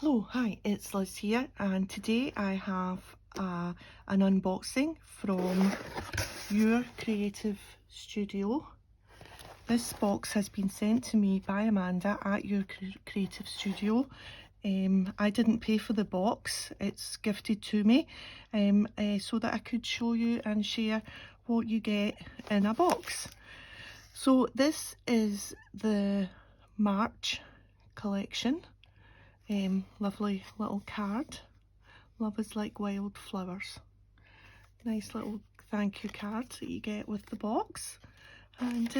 Hello, hi, it's Liz here, and today I have an unboxing from Your Creative Studio. This box has been sent to me by Amanda at Your Creative Studio. I didn't pay for the box, it's gifted to me so that I could show you and share what you get in a box. So this is the March collection. Lovely little card. Love is like wildflowers. Nice little thank you card that you get with the box. And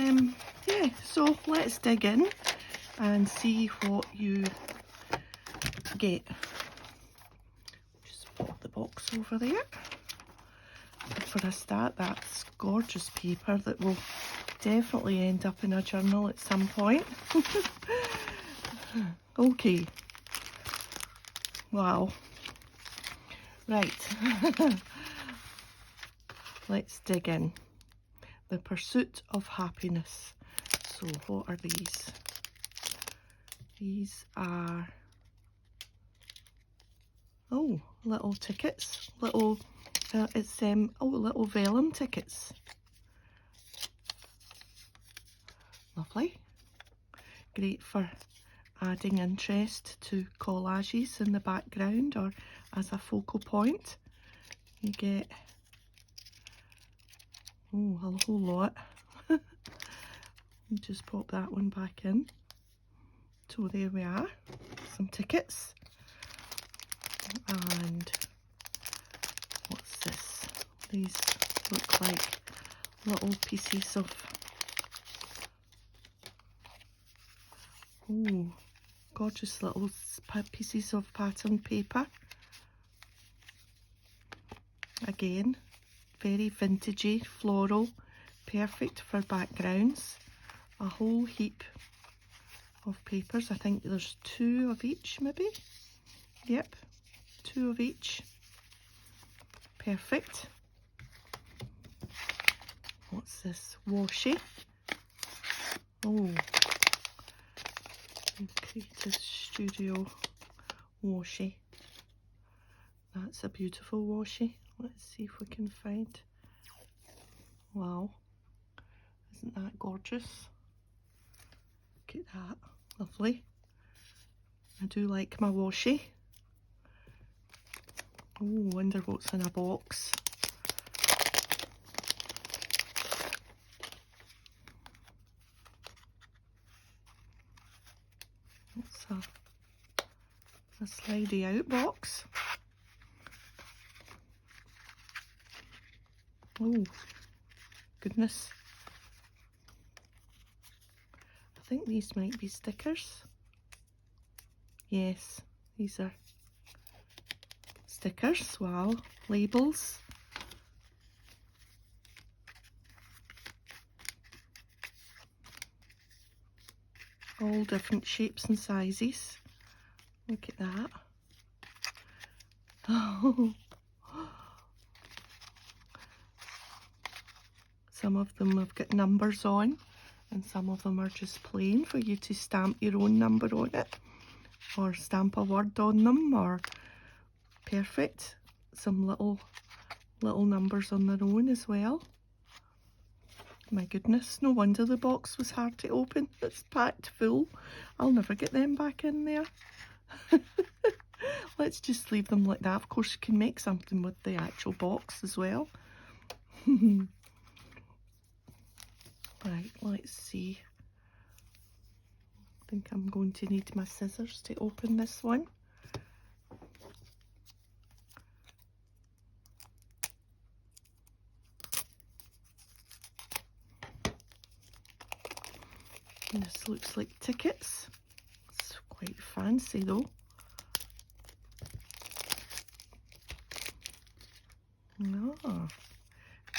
yeah, so let's dig in and see what you get. Just put the box over there. For a start, that's gorgeous paper that will definitely end up in a journal at some point. Okay. Wow. Right. Let's dig in. The Pursuit of Happiness. So what are these? These are, oh, little tickets. Little, little vellum tickets. Lovely. Great for adding interest to collages in the background or as a focal point. You get, oh, a whole lot. Just pop that one back in. So there we are, some tickets. And what's this? These look like little pieces of, oh, gorgeous little pieces of pattern paper. Again, very vintagey, floral, perfect for backgrounds. A whole heap of papers. I think there's 2 of each maybe. Yep, 2 of each. Perfect. What's this? Washi. Oh, Creative Studio washi. That's a beautiful washi. Let's see if we can find. Wow, isn't that gorgeous? Look at that, lovely. I do like my washi. Oh, wonder what's in a box. It's a slidey out box. Oh, goodness. I think these might be stickers. Yes, these are stickers. Wow, labels. All different shapes and sizes. Look at that. Oh. Some of them have got numbers on, and some of them are just plain for you to stamp your own number on it, or stamp a word on them, or perfect. Some little numbers on their own as well. My goodness, no wonder the box was hard to open. It's packed full. I'll never get them back in there. Let's just leave them like that. Of course, you can make something with the actual box as well. Right, let's see. I think I'm going to need my scissors to open this one. And this looks like tickets. It's quite fancy though. Ah,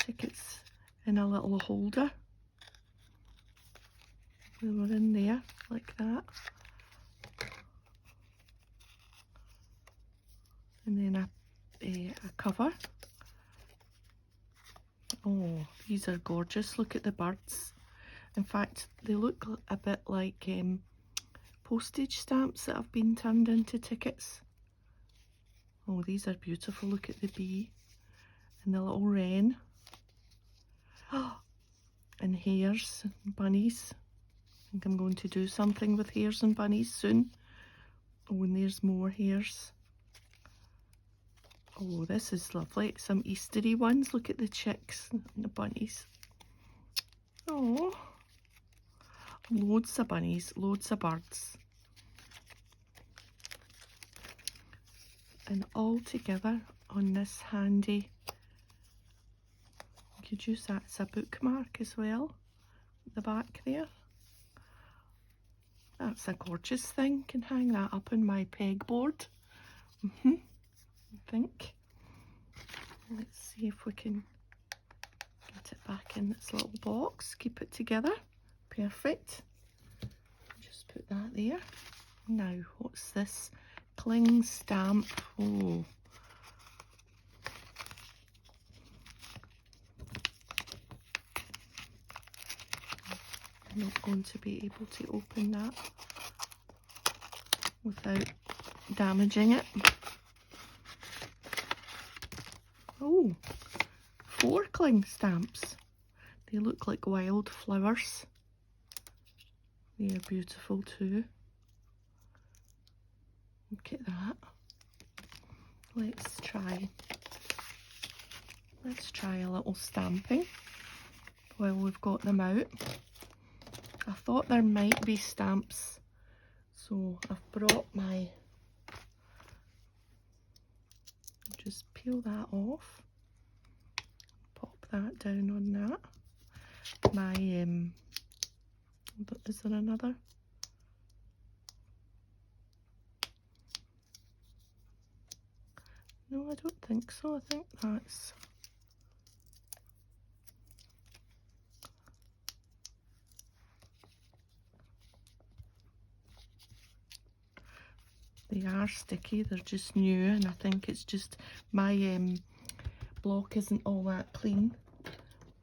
tickets in a little holder. They were in there like that. And then a cover. Oh, these are gorgeous. Look at the birds. In fact, they look a bit like postage stamps that have been turned into tickets. Oh, these are beautiful. Look at the bee and the little wren. And hares and bunnies. I think I'm going to do something with hares and bunnies soon. Oh, and there's more hares. Oh, this is lovely. Some Eastery ones. Look at the chicks and the bunnies. Oh, loads of bunnies, loads of birds. And all together on this handy, you could use that as a bookmark as well, at the back there. That's a gorgeous thing. Can hang that up on my pegboard. I think. Let's see if we can get it back in this little box. Keep it together. Perfect. Just put that there. Now, what's this? Cling stamp. Oh. I'm not going to be able to open that without damaging it. Oh, 4 cling stamps. They look like wild flowers. They are beautiful too. Look at that. Let's try a little stamping while we've got them out. I thought there might be stamps, so I've brought my, just peel that off, pop that down on that. My, is there another? No, I don't think so. I think that's, they are sticky, they're just new, and I think it's just my block isn't all that clean.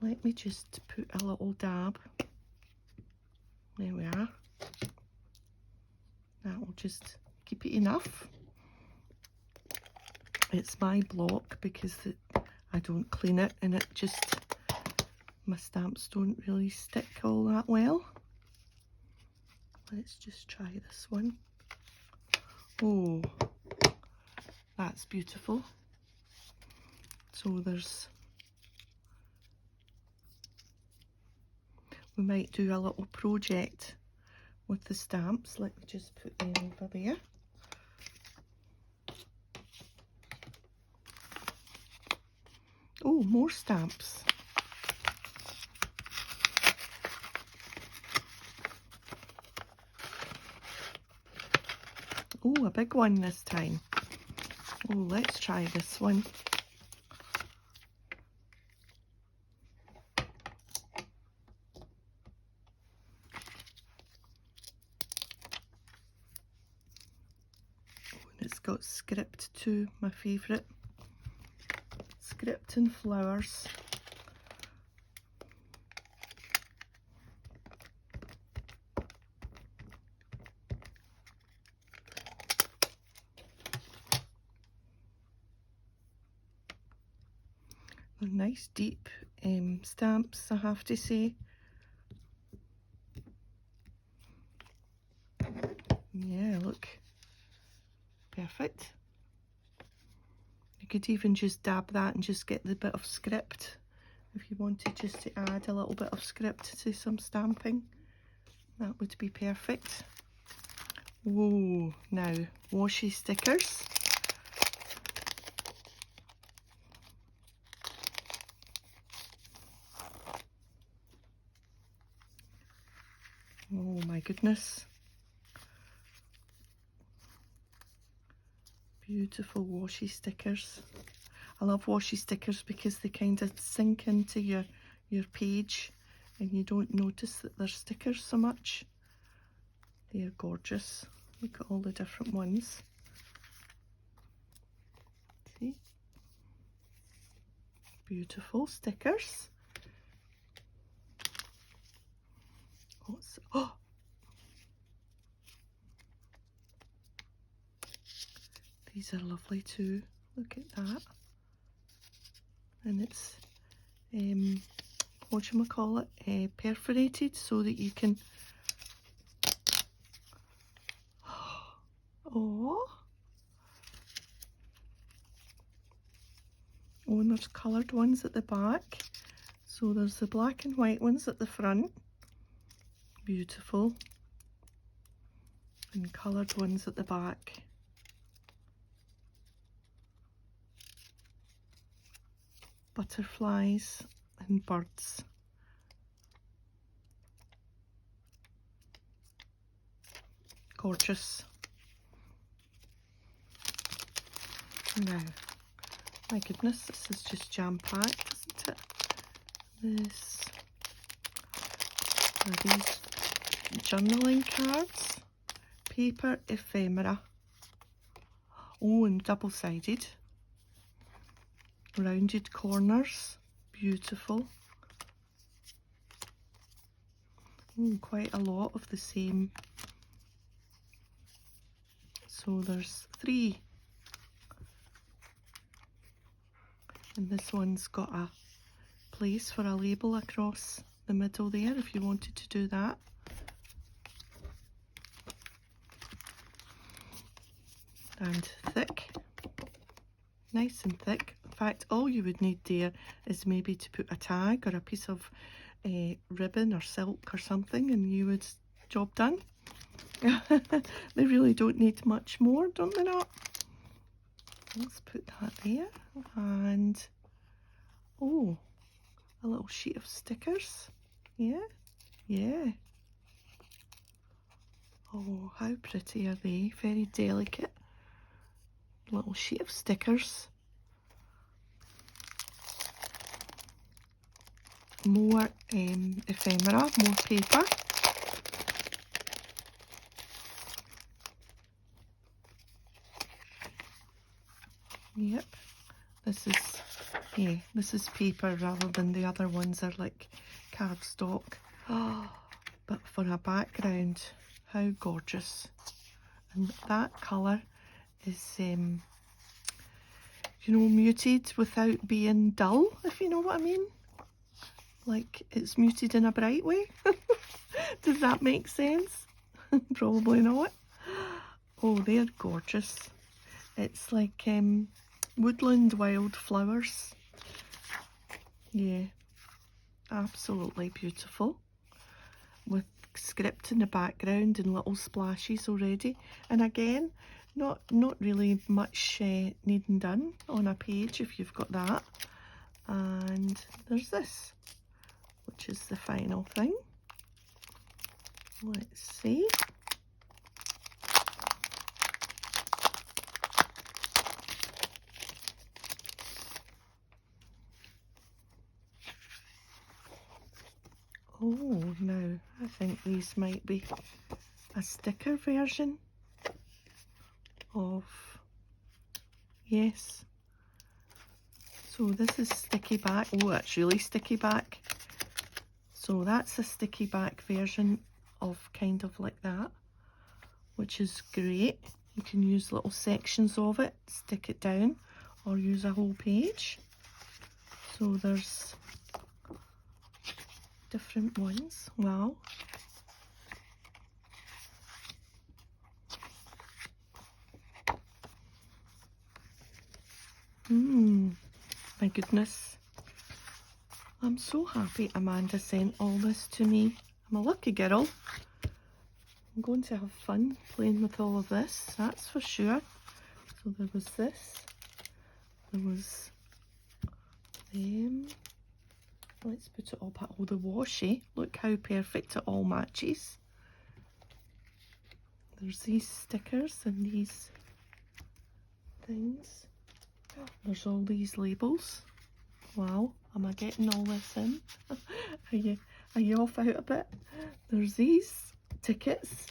Let me just put a little dab. There we are. That will just keep it enough. It's my block because I don't clean it, and it just, my stamps don't really stick all that well. Let's just try this one. Oh, that's beautiful. So we might do a little project with the stamps. Let me just put them over there. Oh, more stamps. Oh, a big one this time. Oh, let's try this one. It's got script too, my favourite. Script and flowers. They're nice deep stamps, I have to say. Yeah, look. Perfect. You could even just dab that and just get the bit of script if you wanted just to add a little bit of script to some stamping. That would be perfect. Whoa, now washi stickers. Oh my goodness. Beautiful washi stickers. I love washi stickers because they kind of sink into your page and you don't notice that they're stickers so much. They're gorgeous. Look at all the different ones. See? Beautiful stickers. Oh, These are lovely too. Look at that. And it's, perforated so that you can... Oh, and there's coloured ones at the back. So there's the black and white ones at the front. Beautiful. And coloured ones at the back. Butterflies and birds. Gorgeous. Now, my goodness, this is just jam-packed, isn't it? This are these journaling cards. Paper ephemera. Oh, and double-sided. Rounded corners. Beautiful. Oh, quite a lot of the same. So there's 3. And this one's got a place for a label across the middle there if you wanted to do that. And thick. Nice and thick. In fact, all you would need there is maybe to put a tag or a piece of ribbon or silk or something, and you would, job done. They really don't need much more, don't they not? Let's put that there. And oh, a little sheet of stickers. Yeah, yeah. Oh, how pretty are they? Very delicate. Little sheet of stickers. More ephemera, more paper. Yep, this is, yeah, this is paper rather than the other ones are like cardstock. Oh, but for a background, how gorgeous. And that colour is, you know, muted without being dull, if you know what I mean. Like, it's muted in a bright way. Does that make sense? Probably not. Oh, they're gorgeous. It's like woodland wildflowers. Yeah, absolutely beautiful. With script in the background and little splashes already. And again, not really much needing done on a page if you've got that. And there's this, which is the final thing. Let's see. Oh, now I think these might be a sticker version of, yes. So this is sticky back. Oh, that's really sticky back. So that's a sticky back version of kind of like that, which is great. You can use little sections of it, stick it down, or use a whole page. So there's different ones. Wow. My goodness. I'm so happy Amanda sent all this to me. I'm a lucky girl. I'm going to have fun playing with all of this, that's for sure. So there was this. There was them. Let's put it all back. Oh, the washi. Look how perfect it all matches. There's these stickers and these things. There's all these labels. Wow, am I getting all this in? Are you off out a bit? There's these tickets.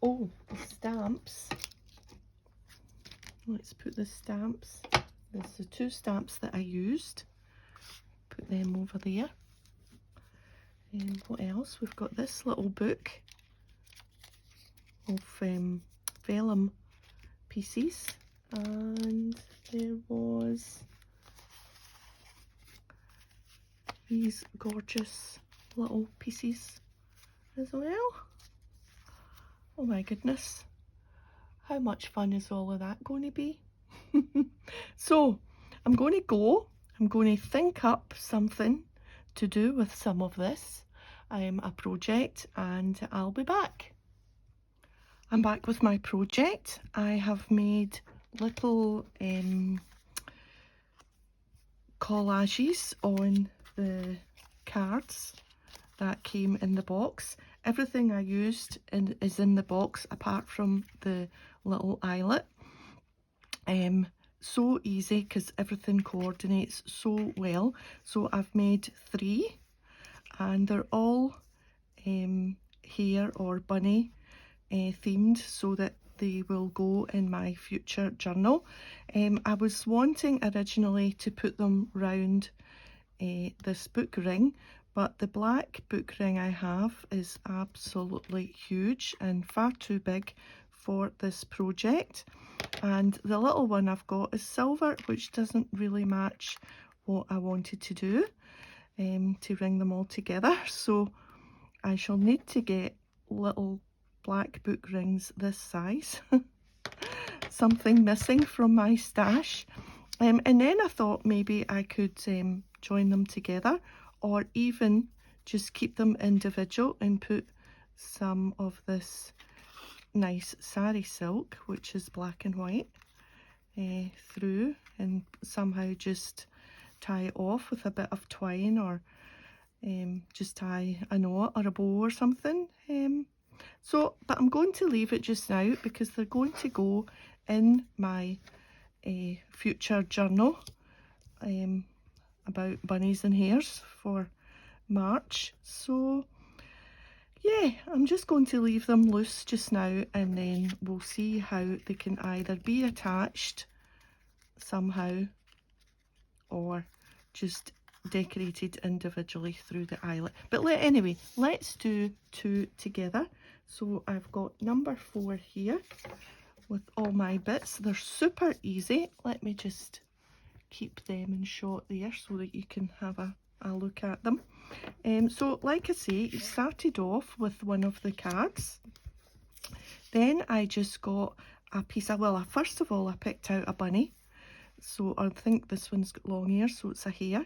Oh, the stamps. Let's put the stamps. There's the 2 stamps that I used. Put them over there. And what else? We've got this little book of vellum pieces, and there was these gorgeous little pieces as well. Oh my goodness, how much fun is all of that going to be? So I'm going to think up something to do with some of this, a project, and I'll be back. I'm back with my project. I have made little collages on the cards that came in the box. Everything I used is in the box apart from the little eyelet. So easy because everything coordinates so well. So I've made 3 and they're all hare or bunny themed, so that they will go in my future journal. I was wanting originally to put them round this book ring, but the black book ring I have is absolutely huge and far too big for this project, and the little one I've got is silver, which doesn't really match what I wanted to do to ring them all together. So I shall need to get little black book rings this size. Something missing from my stash. And then I thought maybe I could join them together, or even just keep them individual and put some of this nice sari silk, which is black and white, through, and somehow just tie it off with a bit of twine, or just tie a knot or a bow or something. But I'm going to leave it just now because they're going to go in my future journal about bunnies and hares for March. So yeah, I'm just going to leave them loose just now, and then we'll see how they can either be attached somehow or just decorated individually through the eyelet. But anyway, let's do 2 together. So I've got number 4 here with all my bits. They're super easy. Let me just keep them in shot there so that you can have a look at them. So like I say, it started off with one of the cards. Then I just got a piece of, well, first of all I picked out a bunny. So I think this one's got long ears, so it's a hare.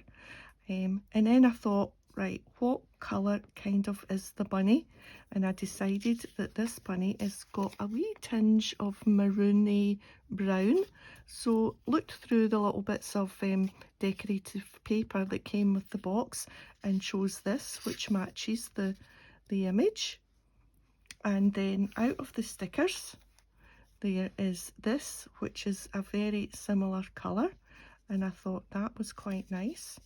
And then I thought, right, what colour kind of is the bunny? And I decided that this bunny has got a wee tinge of maroony brown. So looked through the little bits of decorative paper that came with the box and chose this, which matches the image. And then out of the stickers, there is this, which is a very similar colour, and I thought that was quite nice,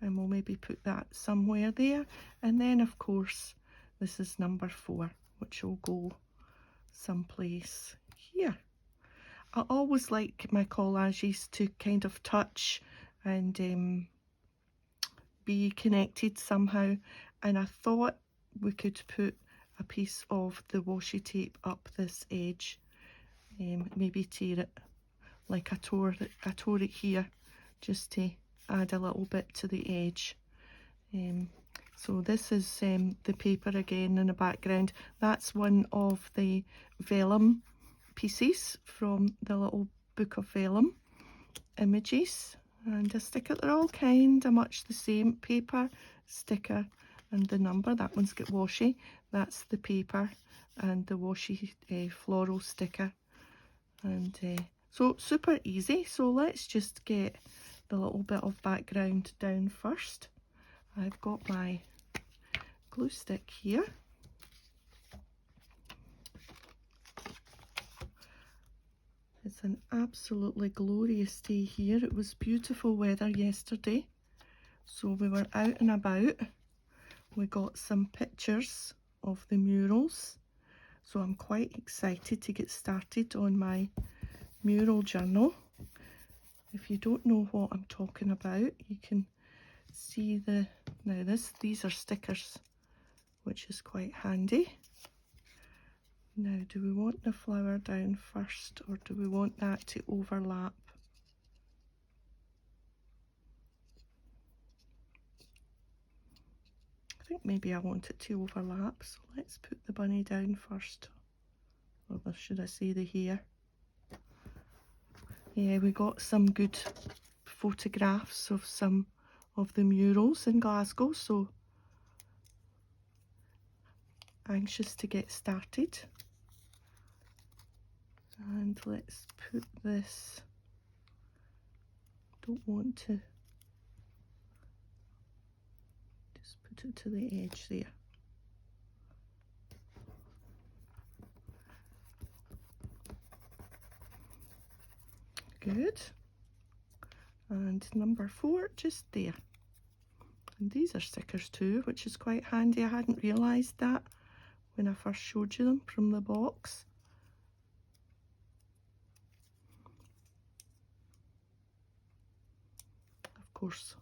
and we'll maybe put that somewhere there. And then of course this is number 4, which will go someplace here. I always like my collages to kind of touch and be connected somehow, and I thought we could put a piece of the washi tape up this edge, maybe tear it like I tore it here, just to add a little bit to the edge. So this is the paper again in the background. That's one of the vellum pieces from the little book of vellum images, and a sticker. They're all kind of much the same: paper, sticker, and the number. That one's got washi, that's the paper, and the washi floral sticker. And so super easy. So let's just get the little bit of background down first. I've got my glue stick here. It's an absolutely glorious day here. It was beautiful weather yesterday, so we were out and about. We got some pictures of the murals, so I'm quite excited to get started on my mural journal. If you don't know what I'm talking about, you can see these are stickers, which is quite handy. Now, do we want the flower down first, or do we want that to overlap? I think maybe I want it to overlap, so let's put the bunny down first. Or should I say the hair? Yeah, we got some good photographs of some of the murals in Glasgow, so anxious to get started. And let's put this, don't want to, just put it to the edge there. Good. And number 4 just there. And these are stickers too, which is quite handy. I hadn't realised that when I first showed you them from the box. Of course,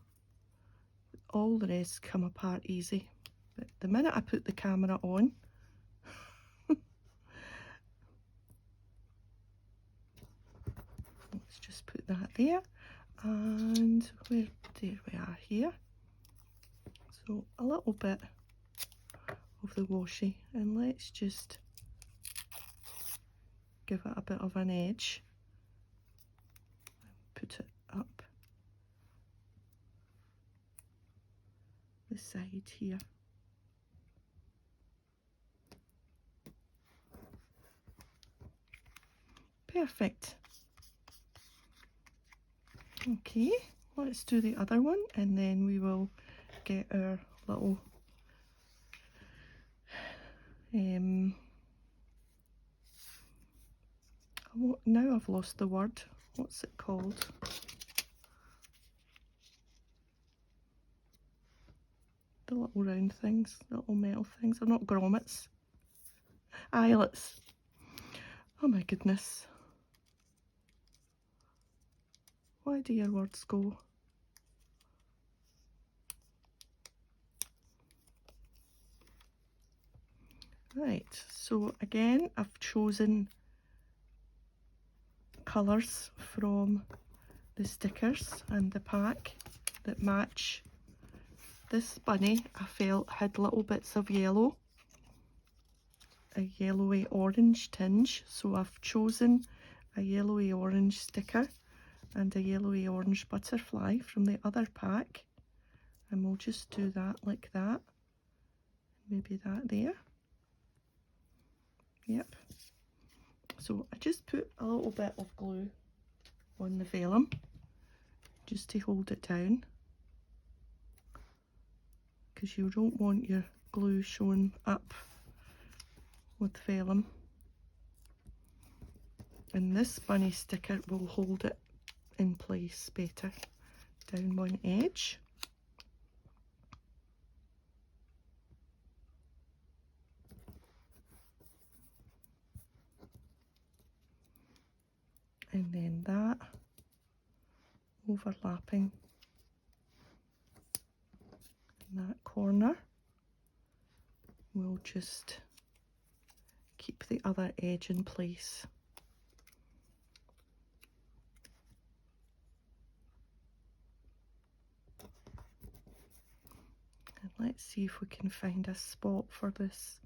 all the rest come apart easy. But the minute I put the camera on, let's just put that there. And there we are here. So a little bit of the washi, and let's just give it a bit of an edge. Put it up the side here. Perfect. Okay, let's do the other one, and then we will get our little now I've lost the word. What's it called? The little round things, little metal things. They're not grommets. Eyelets. Oh my goodness. Why do your words go? Right, so again, I've chosen colours from the stickers and the pack that match. This bunny I felt had little bits of yellow, a yellowy orange tinge, so I've chosen a yellowy orange sticker and a yellowy orange butterfly from the other pack, and we'll just do that like that, maybe that there. Yep. So I just put a little bit of glue on the vellum just to hold it down, because you don't want your glue showing up with vellum. And this bunny sticker will hold it in place better down one edge. And then that overlapping in that corner. We'll just keep the other edge in place. And let's see if we can find a spot for this.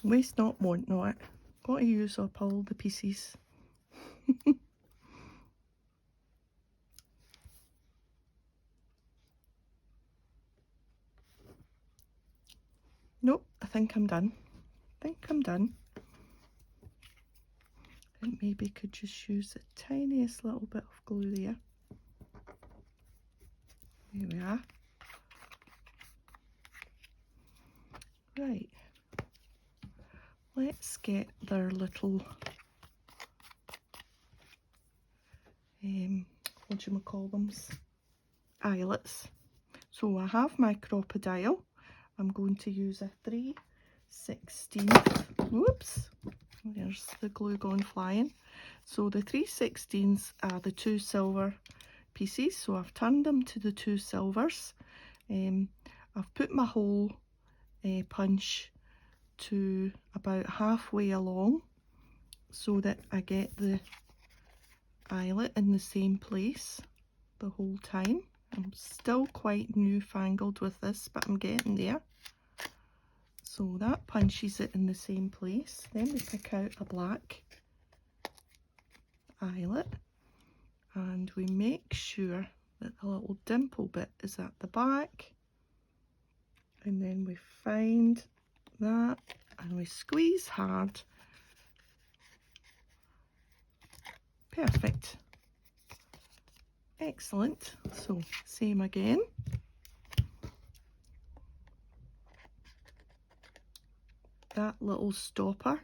Waste not, want not. Got to use up all the pieces. Nope, I think I'm done. And maybe could just use the tiniest little bit of glue there. There we are. Right. Let's get their little what do you call them? Eyelets. So I have my crocodile. I'm going to use a 3/16. Whoops, there's the glue gone flying. So the 3/16 are the 2 silver pieces, so I've turned them to the 2 silvers. I've put my hole punch to about halfway along so that I get the eyelet in the same place the whole time. I'm still quite newfangled with this, but I'm getting there. So that punches it in the same place. Then we pick out a black eyelet and we make sure that the little dimple bit is at the back, and then we find that and we squeeze hard. Perfect. Excellent. So same again. That little stopper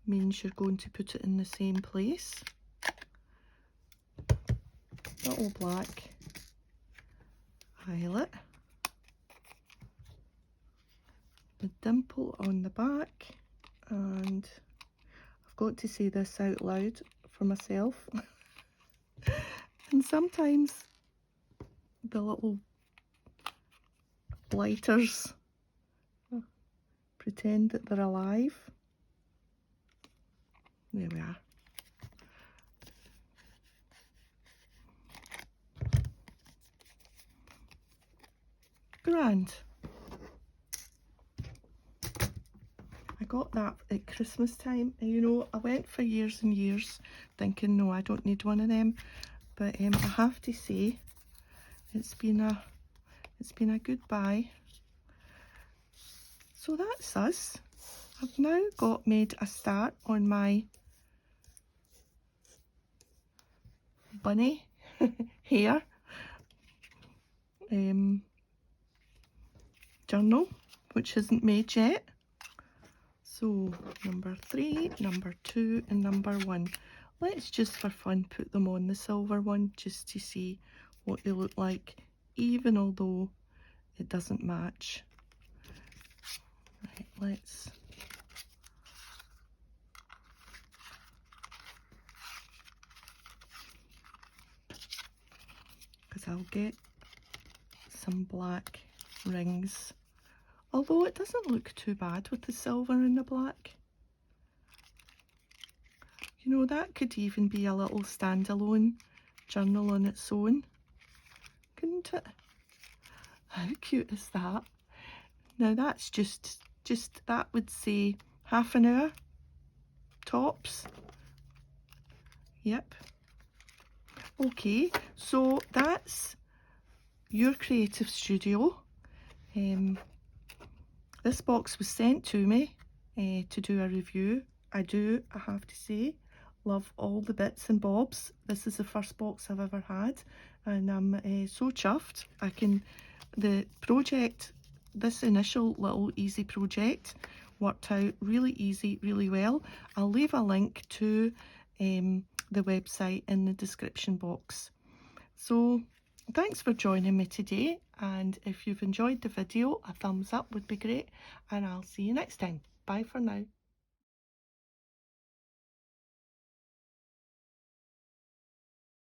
means you're going to put it in the same place. Little black eyelet. The dimple on the back, and I've got to say this out loud for myself. And sometimes the little blighters pretend that they're alive. There we are. Grand. I got that at Christmas time, and you know, I went for years and years thinking, no, I don't need one of them, but I have to say it's been a good buy. So that's us. I've now made a start on my bunny hair journal, which isn't made yet. So number 3, number 2 and number 1. Let's just for fun put them on the silver one just to see what they look like, even although it doesn't match. Right, let's because I'll get some black rings, although it doesn't look too bad with the silver and the black. You know, that could even be a little standalone journal on its own, couldn't it? How cute is that? Now that's just that would say half an hour tops. Yep. Okay, so that's Your Creative Studio. This box was sent to me to do a review. I have to say, love all the bits and bobs. This is the first box I've ever had, and I'm so chuffed. The project, this initial little easy project worked out really easy, really well. I'll leave a link to the website in the description box. So thanks for joining me today, and if you've enjoyed the video, a thumbs up would be great, and I'll see you next time. Bye for now.